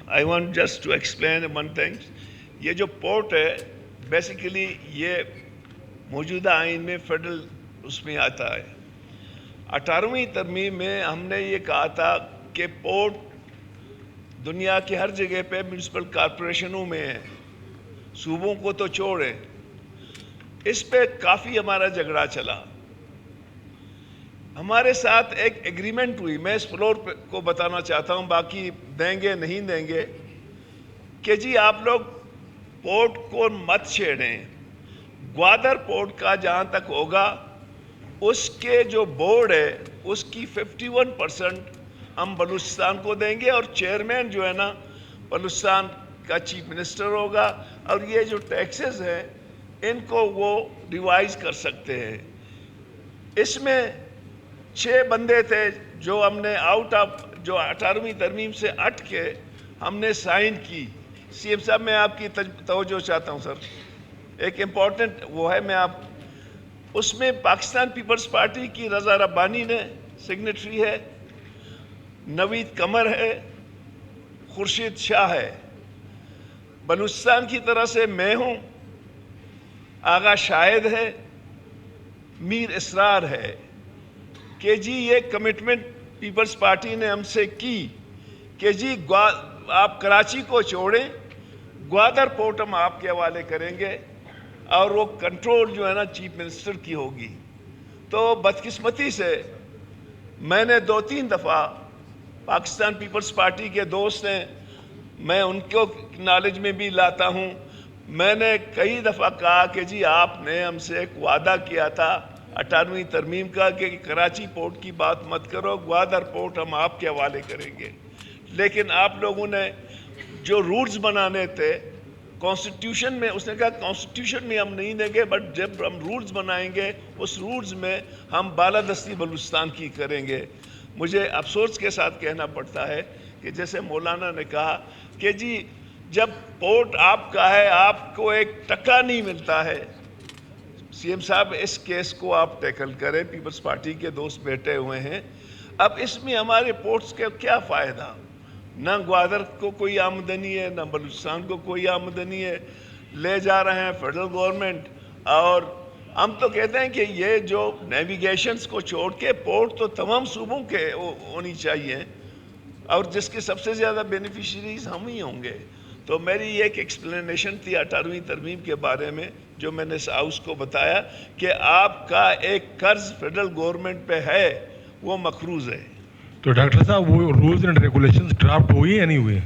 I want just to explain one thing. یہ جو port ہے بیسیکلی یہ موجودہ آئین میں فیڈرل اس میں آتا ہے. 18ویں ترمیم میں ہم نے یہ کہا تھا کہ پورٹ دنیا کی ہر جگہ پہ میونسپل کارپوریشنوں میں ہے, صوبوں کو تو چھوڑے. اس پہ کافی ہمارا جھگڑا چلا. ہمارے ساتھ ایک ایگریمنٹ ہوئی, میں اس فلور کو بتانا چاہتا ہوں, باقی دیں گے نہیں دیں گے, کہ جی آپ لوگ پورٹ کو مت چھیڑیں. گوادر پورٹ کا جہاں تک ہوگا اس کے جو بورڈ ہے اس کی 51% ہم بلوچستان کو دیں گے, اور چیئرمین جو ہے نا بلوچستان کا چیف منسٹر ہوگا, اور یہ جو ٹیکسز ہیں ان کو وہ ریوائز کر سکتے ہیں. اس میں 6 بندے تھے جو ہم نے آؤٹ آف جو 18ویں ترمیم سے ہٹ کے ہم نے سائن کی. سی ایم صاحب میں آپ کی توجہ چاہتا ہوں سر, ایک امپورٹنٹ وہ ہے, میں آپ اس میں پاکستان پیپلز پارٹی کی رضا ربانی نے سگنیٹری ہے, نوید قمر ہے, خورشید شاہ ہے. بلوچستان کی طرف سے میں ہوں, آغا شاہد ہے, میر اسرار ہے, کہ جی یہ کمٹمنٹ پیپلز پارٹی نے ہم سے کی کہ جی آپ کراچی کو چھوڑیں, گوادر پورٹ ہم آپ کے حوالے کریں گے, اور وہ کنٹرول جو ہے نا چیف منسٹر کی ہوگی. تو بدقسمتی سے میں نے 2-3 دفعہ, پاکستان پیپلز پارٹی کے دوست ہیں, میں ان کو نالج میں بھی لاتا ہوں, میں نے کئی دفعہ کہا کہ جی آپ نے ہم سے ایک وعدہ کیا تھا 18ویں ترمیم کا کہ کراچی پورٹ کی بات مت کرو, گوادر پورٹ ہم آپ کے حوالے کریں گے. لیکن آپ لوگوں نے جو رولز بنانے تھے کانسٹیٹیوشن میں, اس نے کہا کانسٹیٹیوشن میں ہم نہیں دیں گے, بٹ جب ہم رولز بنائیں گے اس رولز میں ہم بالادستی بلوچستان کی کریں گے. مجھے افسوس کے ساتھ کہنا پڑتا ہے کہ جیسے مولانا نے کہا کہ جی جب پورٹ آپ کا ہے آپ کو ایک ٹکا نہیں ملتا ہے. سی ایم صاحب اس کیس کو آپ ٹیکل کریں, پیپلز پارٹی کے دوست بیٹھے ہوئے ہیں. اب اس میں ہمارے پورٹس کا کیا فائدہ؟ نہ گوادر کو کوئی آمدنی ہے, نہ بلوچستان کو کوئی آمدنی ہے. لے جا رہے ہیں فیڈرل گورنمنٹ, اور ہم تو کہتے ہیں کہ یہ جو نیویگیشنز کو چھوڑ کے پورٹ تو تمام صوبوں کے ہونی چاہیے, اور جس کے سب سے زیادہ بینیفیشریز ہم ہی ہوں گے. تو میری یہ ایک ایکسپلینیشن تھی 18ویں ترمیم کے بارے میں, جو میں نے اس ہاؤس کو بتایا کہ آپ کا ایک قرض فیڈرل گورنمنٹ پہ ہے, وہ مقروض ہے. تو ڈاکٹر صاحب وہ رولز اینڈ ریگولیشنز ڈرافٹ ہوئی یا نہیں ہوئے؟